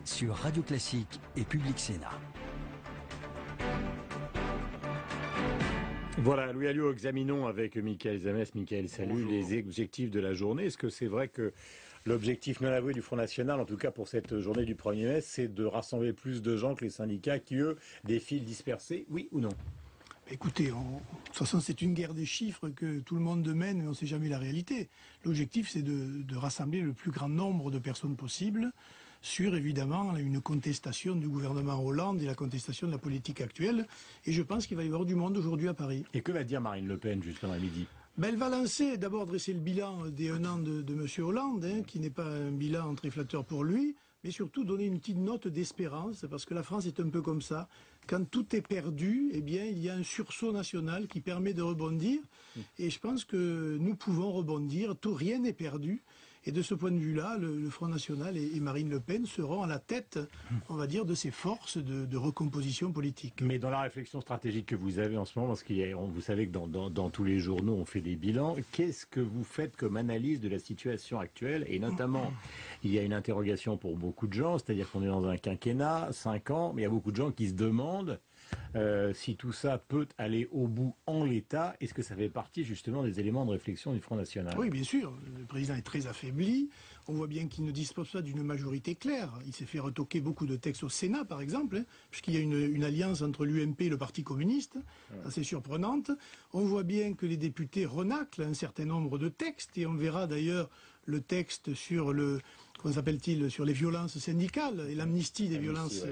sur Radio Classique et Public Sénat. Voilà, Louis Alliot, examinons avec Michael Zamès. Michael, salut, les objectifs de la journée. Est-ce que c'est vrai que l'objectif non avoué du Front National, en tout cas pour cette journée du 1er mai, c'est de rassembler plus de gens que les syndicats qui, eux, défilent dispersés, oui ou non? Écoutez, de toute façon, c'est une guerre des chiffres que tout le monde mène, mais on ne sait jamais la réalité. L'objectif, c'est de rassembler le plus grand nombre de personnes possible sur, évidemment, une contestation du gouvernement Hollande et la contestation de la politique actuelle. Et je pense qu'il va y avoir du monde aujourd'hui à Paris. Et que va dire Marine Le Pen, justement, à midi? Elle va lancer, d'abord dresser le bilan des 1 an de M. Hollande, qui n'est pas un bilan très flatteur pour lui, mais surtout donner une petite note d'espérance, parce que la France est un peu comme ça. Quand tout est perdu, eh bien, il y a un sursaut national qui permet de rebondir. Et je pense que nous pouvons rebondir, rien n'est perdu. Et de ce point de vue-là, le Front National et Marine Le Pen seront à la tête, on va dire, de ces forces de recomposition politique. Mais dans la réflexion stratégique que vous avez en ce moment, parce que vous savez que dans tous les journaux, on fait des bilans, qu'est-ce que vous faites comme analyse de la situation actuelle? Et notamment, il y a une interrogation pour beaucoup de gens, c'est-à-dire qu'on est dans un quinquennat, 5 ans, mais il y a beaucoup de gens qui se demandent si tout ça peut aller au bout en l'état. Est-ce que ça fait partie justement des éléments de réflexion du Front National? Oui, bien sûr. Le président est très affaibli. On voit bien qu'il ne dispose pas d'une majorité claire. Il s'est fait retoquer beaucoup de textes au Sénat, par exemple, puisqu'il y a une alliance entre l'UMP et le Parti communiste, assez surprenante. On voit bien que les députés renaclent un certain nombre de textes, et on verra d'ailleurs le texte sur comment s'appelle-t-il, sur les violences syndicales et l'amnistie des violences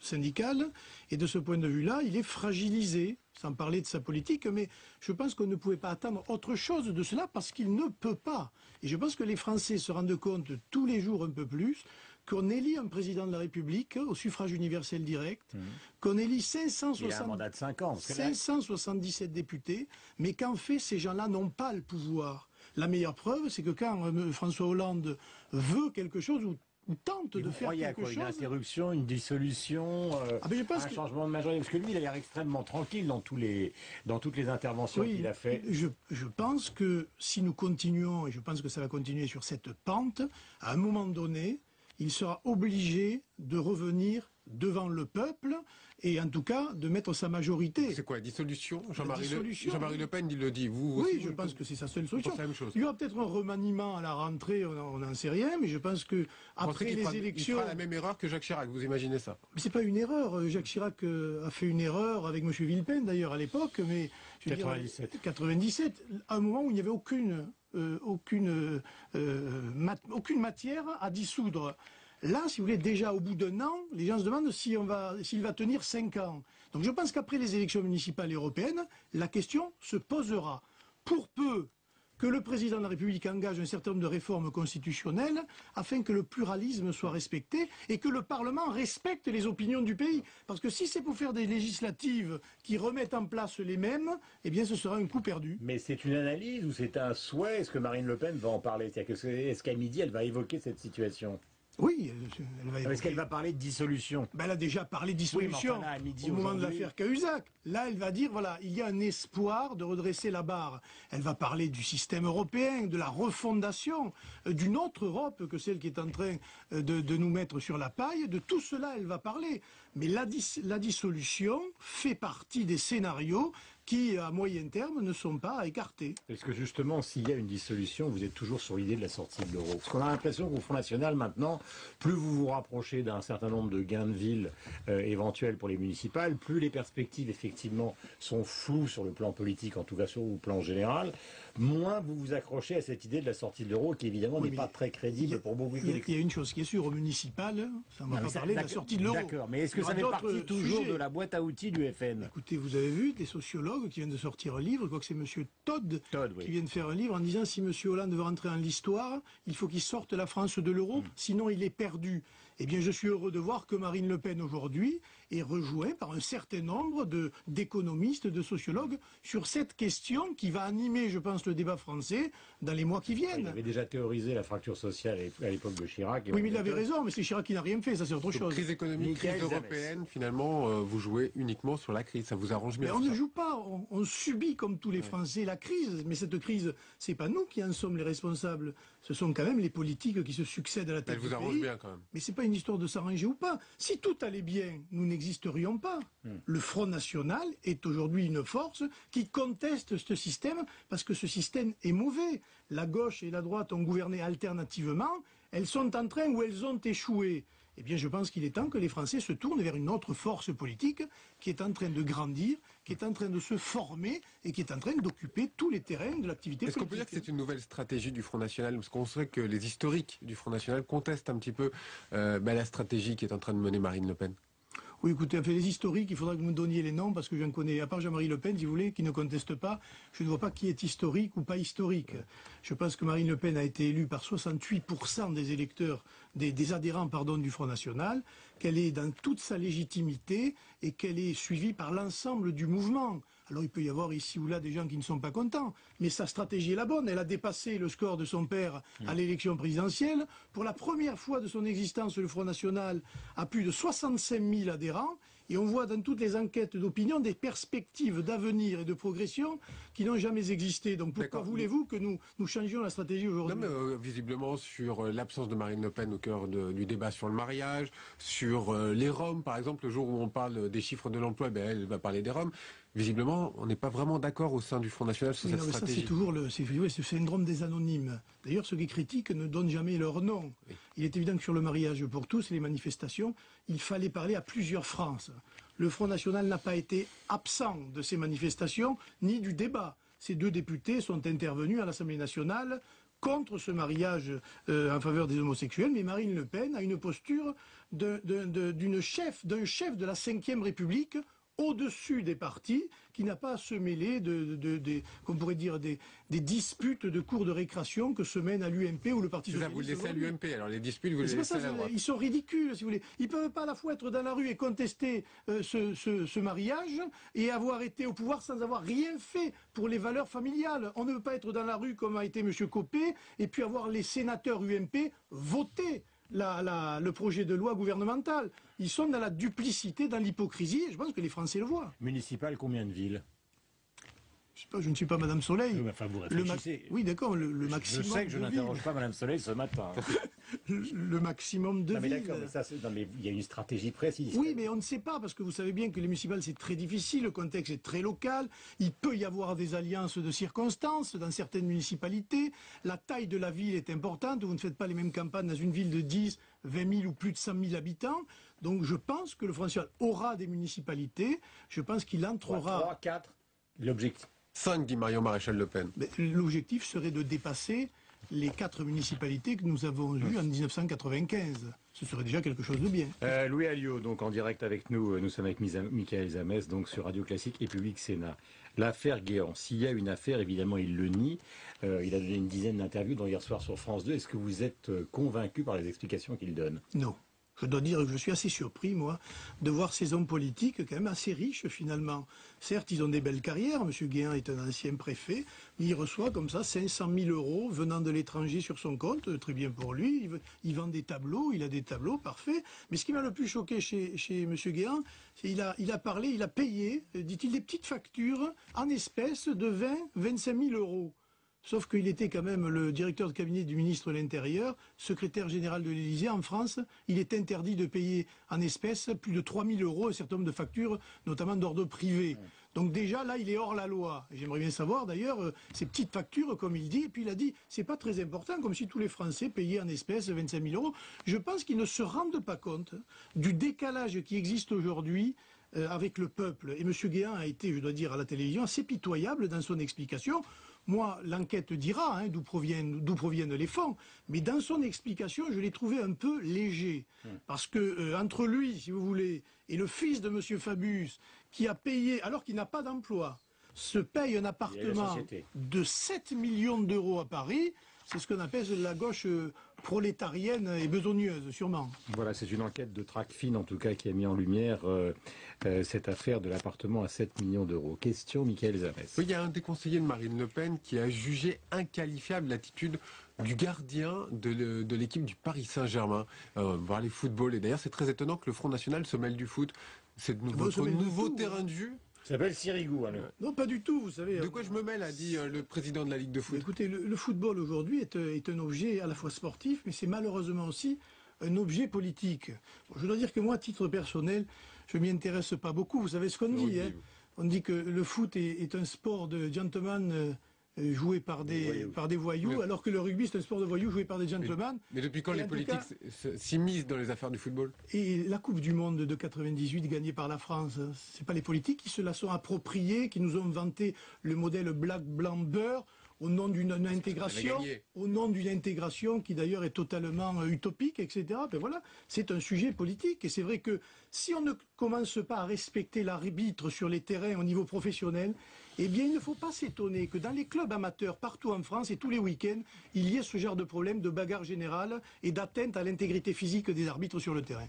syndicales. Et de ce point de vue-là, il est fragilisé, sans parler de sa politique, mais je pense qu'on ne pouvait pas attendre autre chose de cela parce qu'il ne peut pas. Et je pense que les Français se rendent compte tous les jours un peu plus qu'on élit un président de la République au suffrage universel direct, qu'on élit 577 députés, mais qu'en fait, ces gens-là n'ont pas le pouvoir. La meilleure preuve, c'est que quand François Hollande veut quelque chose ou tente de faire quelque chose... Une interruption, une dissolution, un changement de majorité? Parce que lui, il a l'air extrêmement tranquille dans toutes les interventions qu'il a fait. Je pense que si nous continuons, et je pense que ça va continuer sur cette pente, à un moment donné, il sera obligé de revenir devant le peuple et en tout cas de mettre sa majorité. C'est quoi, dissolution? Jean-Marie Le Pen, il le dit. Oui, je pense que c'est sa seule solution. Il y aura peut-être un remaniement à la rentrée, on n'en sait rien, mais je pense que après les élections... Il fera la même erreur que Jacques Chirac, vous imaginez ça? Mais c'est pas une erreur. Jacques Chirac a fait une erreur avec M. Villepin d'ailleurs à l'époque, mais... 97. À un moment où il n'y avait aucune matière à dissoudre. Là, si vous voulez, déjà au bout d'1 an, les gens se demandent s'il va tenir 5 ans. Donc je pense qu'après les élections municipales et européennes, la question se posera. Pour peu que le président de la République engage un certain nombre de réformes constitutionnelles afin que le pluralisme soit respecté et que le Parlement respecte les opinions du pays. Parce que si c'est pour faire des législatives qui remettent en place les mêmes, eh bien ce sera un coup perdu. Mais c'est une analyse ou c'est un souhait? Est-ce que Marine Le Pen va en parler? Est-ce qu'à midi, elle va évoquer cette situation? Oui, elle va évoquer. Est-ce qu'elle va parler de dissolution? Elle a déjà parlé de dissolution au moment de l'affaire Cahuzac. Là, elle va dire, voilà, il y a un espoir de redresser la barre. Elle va parler du système européen, de la refondation, d'une autre Europe que celle qui est en train de nous mettre sur la paille. De tout cela, elle va parler. Mais la dissolution fait partie des scénarios qui, à moyen terme, ne sont pas à écarter. Est-ce que justement, s'il y a une dissolution, vous êtes toujours sur l'idée de la sortie de l'euro? Parce qu'on a l'impression qu'au Front National, maintenant, plus vous vous rapprochez d'un certain nombre de gains de ville éventuels pour les municipales, plus les perspectives, effectivement, sont floues sur le plan politique, en tout cas sur le plan général, moins vous vous accrochez à cette idée de la sortie de l'euro, qui évidemment n'est pas très crédible pour beaucoup d'électeurs. Il y a une chose qui est sûre, au municipal, ça ne va pas parler de la sortie de l'euro. D'accord, mais est-ce que ça fait partie toujours de la boîte à outils du FN? Écoutez, vous avez vu des sociologues qui viennent de sortir un livre, je crois que c'est M. Todd qui vient de faire un livre en disant si M. Hollande veut rentrer dans l'histoire, il faut qu'il sorte la France de l'euro, sinon il est perdu. Eh bien, je suis heureux de voir que Marine Le Pen aujourd'hui est rejointe par un certain nombre d'économistes, de sociologues sur cette question qui va animer, je pense, le débat français dans les mois qui viennent. Il avait déjà théorisé la fracture sociale à l'époque de Chirac. Oui, mais il avait raison, mais c'est Chirac qui n'a rien fait, ça c'est autre chose. Crise économique, crise européenne, finalement, vous jouez uniquement sur la crise, ça vous arrange bien. Mais on ne joue pas, on subit comme tous les Français la crise, mais cette crise, c'est pas nous qui en sommes les responsables. Ce sont quand même les politiques qui se succèdent à la tête du pays. Elle vous arrange bien quand même. Mais c'est pas une histoire de s'arranger ou pas. Si tout allait bien, nous n'existerions pas. Le Front National est aujourd'hui une force qui conteste ce système parce que ce système est mauvais. La gauche et la droite ont gouverné alternativement. Elles sont en train ou elles ont échoué. Eh bien, je pense qu'il est temps que les Français se tournent vers une autre force politique qui est en train de grandir, qui est en train de se former et qui est en train d'occuper tous les terrains de l'activité politique. Est-ce qu'on peut dire que c'est une nouvelle stratégie du Front National? Parce qu'on sait que les historiques du Front National contestent un petit peu la stratégie qui est en train de mener Marine Le Pen. Oui, écoutez, enfin, les historiques, il faudra que vous me donniez les noms, parce que j'en connais, à part Jean-Marie Le Pen, si vous voulez, qui ne conteste pas, je ne vois pas qui est historique ou pas historique. Je pense que Marine Le Pen a été élue par 68% des électeurs, des adhérents, pardon, du Front National, qu'elle est dans toute sa légitimité et qu'elle est suivie par l'ensemble du mouvement. Alors il peut y avoir ici ou là des gens qui ne sont pas contents, mais sa stratégie est la bonne. Elle a dépassé le score de son père à l'élection présidentielle. Pour la première fois de son existence, le Front National a plus de 65 000 adhérents. Et on voit dans toutes les enquêtes d'opinion des perspectives d'avenir et de progression qui n'ont jamais existé. Donc pourquoi voulez-vous que nous changions la stratégie aujourd'hui? Non, mais visiblement sur l'absence de Marine Le Pen au cœur du débat sur le mariage, sur les Roms, par exemple, le jour où on parle des chiffres de l'emploi, elle va parler des Roms. Visiblement, on n'est pas vraiment d'accord au sein du Front National sur cette stratégie. Ça, c'est toujours le syndrome des anonymes. D'ailleurs, ceux qui critiquent ne donnent jamais leur nom. Oui. Il est évident que sur le mariage pour tous et les manifestations, il fallait parler à plusieurs France. Le Front National n'a pas été absent de ces manifestations ni du débat. Ces deux députés sont intervenus à l'Assemblée nationale contre ce mariage en faveur des homosexuels, mais Marine Le Pen a une posture d'un chef de la Ve République au-dessus des partis, qui n'a pas à se mêler qu'on pourrait dire des disputes de cours de récréation que se mènent à l'UMP ou le Parti socialiste. Vous laissez à l'UMP, alors les disputes, vous les laissez à la droite. Ils sont ridicules, si vous voulez. Ils ne peuvent pas à la fois être dans la rue et contester ce mariage et avoir été au pouvoir sans avoir rien fait pour les valeurs familiales. On ne peut pas être dans la rue comme a été M. Copé et puis avoir les sénateurs UMP voter le projet de loi gouvernemental. Ils sont dans la duplicité, dans l'hypocrisie, et je pense que les Français le voient. Municipal, combien de villes? Je ne suis pas Madame Soleil. Oui, enfin, vous réfléchissez. Oui, d'accord, le maximum. Je sais que je n'interroge pas Madame Soleil ce matin. Le maximum de villes. Mais d'accord, mais il y a une stratégie précise. Oui, mais on ne sait pas, parce que vous savez bien que les municipales, c'est très difficile, le contexte est très local, il peut y avoir des alliances de circonstances dans certaines municipalités, la taille de la ville est importante, vous ne faites pas les mêmes campagnes dans une ville de 10, 20 000 ou plus de 100 000 habitants, donc je pense que le Front National aura des municipalités, je pense qu'il entrera... 3, 4, l'objectif. 5, dit Marion Maréchal Le Pen. L'objectif serait de dépasser les 4 municipalités que nous avons eues en 1995. Ce serait déjà quelque chose de bien. Louis Alliot, donc en direct avec nous, nous sommes avec Michael Zamès, donc sur Radio Classique et Public Sénat. L'affaire Guéant, s'il y a une affaire, évidemment, il le nie. Il a donné une dizaine d'interviews, dont hier soir sur France 2. Est-ce que vous êtes convaincu par les explications qu'il donne? Non. Je dois dire que je suis assez surpris, moi, de voir ces hommes politiques quand même assez riches, finalement. Certes, ils ont des belles carrières. M. Guéant est un ancien préfet, mais il reçoit comme ça 500 000 euros venant de l'étranger sur son compte. Très bien pour lui. Il vend des tableaux, il a des tableaux, parfait. Mais ce qui m'a le plus choqué chez M. Guéant, c'est qu'il il a payé, dit-il, des petites factures en espèces de 25 000 euros. Sauf qu'il était quand même le directeur de cabinet du ministre de l'Intérieur, secrétaire général de l'Élysée. En France, il est interdit de payer en espèces plus de 3 000 euros un certain nombre de factures, notamment d'ordre privé. Donc déjà, là, il est hors la loi. J'aimerais bien savoir, d'ailleurs, ces petites factures, comme il dit. Et puis il a dit, c'est pas très important, comme si tous les Français payaient en espèces 25 000 euros. Je pense qu'ils ne se rendent pas compte du décalage qui existe aujourd'hui avec le peuple. Et M. Guéant a été, je dois dire, à la télévision, assez pitoyable dans son explication. Moi, l'enquête dira d'où proviennent les fonds, mais dans son explication, je l'ai trouvé un peu léger. Parce que entre lui, si vous voulez, et le fils de M. Fabius, qui a payé, alors qu'il n'a pas d'emploi, se paye un appartement de 7 millions d'euros à Paris, c'est ce qu'on appelle la gauche prolétarienne et besogneuse, sûrement. Voilà, c'est une enquête de Tracfin, en tout cas, qui a mis en lumière cette affaire de l'appartement à 7 millions d'euros. Question, Michael Zamès. Oui, il y a un des conseillers de Marine Le Pen qui a jugé inqualifiable l'attitude du gardien de l'équipe du Paris Saint-Germain. Voir les footballs. Et d'ailleurs, c'est très étonnant que le Front National se mêle du foot. C'est votre nouveau terrain de jeu. Ça s'appelle Sirigu. Hein, Non, pas du tout, vous savez. De quoi je me mêle, a dit le président de la Ligue de foot. Écoutez, le football aujourd'hui est un objet à la fois sportif, mais c'est malheureusement aussi un objet politique. Bon, je dois dire que moi, à titre personnel, je ne m'y intéresse pas beaucoup. Vous savez ce qu'on dit, hein. On dit que le foot est un sport de gentleman joué par des voyous, alors que le rugby c'est un sport de voyous joué par des gentlemen. Mais depuis quand les politiques s'immiscent dans les affaires du football? Et la Coupe du Monde de 98 gagnée par la France, c'est pas les politiques qui se la sont appropriées, qui nous ont vanté le modèle black, blanc, beurre au nom d'une intégration qui d'ailleurs est totalement utopique, etc. Ben voilà, c'est un sujet politique. Et c'est vrai que si on ne commence pas à respecter l'arbitre sur les terrains au niveau professionnel, eh bien il ne faut pas s'étonner que dans les clubs amateurs partout en France et tous les week-ends, il y ait ce genre de problème de bagarre générale et d'atteinte à l'intégrité physique des arbitres sur le terrain.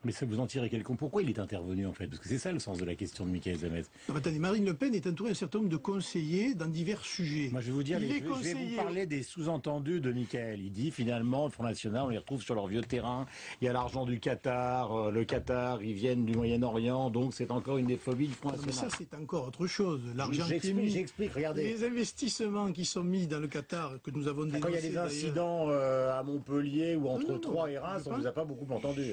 Mais ça vous en tirez quel compte? Pourquoi il est intervenu en fait? Parce que c'est ça le sens de la question de Michael Zamet. Non, attendez, Marine Le Pen est entourée d'un certain nombre de conseillers dans divers sujets. Moi je vais vous dire, je vais vous parler des sous-entendus de Michael. Il dit finalement, le Front National, on les retrouve sur leur vieux terrain. Il y a l'argent du Qatar, le Qatar, ils viennent du Moyen-Orient, donc c'est encore une des phobies du Front National. Mais ça c'est encore autre chose. L'argent qui est mis, j'explique, regardez. Les investissements qui sont mis dans le Qatar, que nous avons dénoncés. Quand il y a des incidents à Montpellier ou entre Troyes et Reims, on ne vous a pas beaucoup entendu.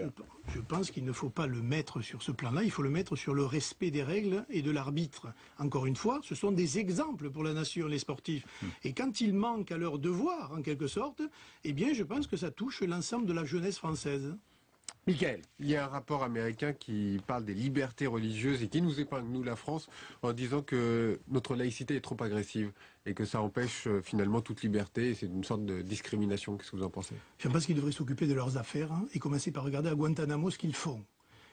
Je pense qu'il ne faut pas le mettre sur ce plan-là, il faut le mettre sur le respect des règles et de l'arbitre. Encore une fois, ce sont des exemples pour la nation, les sportifs. Et quand ils manquent à leur devoir, en quelque sorte, eh bien je pense que ça touche l'ensemble de la jeunesse française. Michael. Il y a un rapport américain qui parle des libertés religieuses et qui nous épingle, nous, la France, en disant que notre laïcité est trop agressive et que ça empêche finalement toute liberté et c'est une sorte de discrimination. Qu'est-ce que vous en pensez? Je pense qu'ils devraient s'occuper de leurs affaires et commencer par regarder à Guantanamo ce qu'ils font.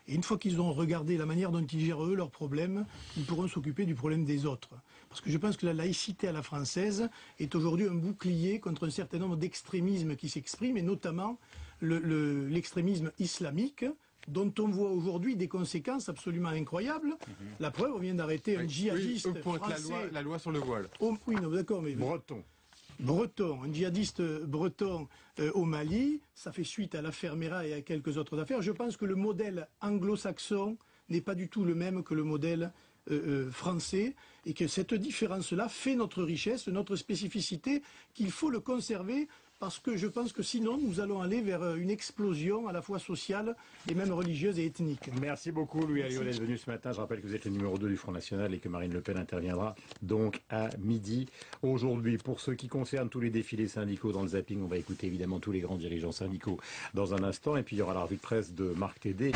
Et une fois qu'ils ont regardé la manière dont ils gèrent eux leurs problèmes, ils pourront s'occuper du problème des autres. Parce que je pense que la laïcité à la française est aujourd'hui un bouclier contre un certain nombre d'extrémismes qui s'expriment, et notamment l'extrémisme islamique, dont on voit aujourd'hui des conséquences absolument incroyables. La preuve, on vient d'arrêter un djihadiste français. La loi sur le voile. Oh, oui, non, d'accord, mais... Breton, un djihadiste breton au Mali, ça fait suite à l'affaire Mera et à quelques autres affaires. Je pense que le modèle anglo-saxon n'est pas du tout le même que le modèle français, et que cette différence-là fait notre richesse, notre spécificité, qu'il faut le conserver, parce que je pense que sinon nous allons aller vers une explosion à la fois sociale et même religieuse et ethnique. Merci beaucoup Louis Alliot d'être venu ce matin. Je rappelle que vous êtes le numéro 2 du Front National et que Marine Le Pen interviendra donc à midi aujourd'hui. Pour ce qui concerne tous les défilés syndicaux dans le zapping, on va écouter évidemment tous les grands dirigeants syndicaux dans un instant, et puis il y aura la revue de presse de Marc Tédé.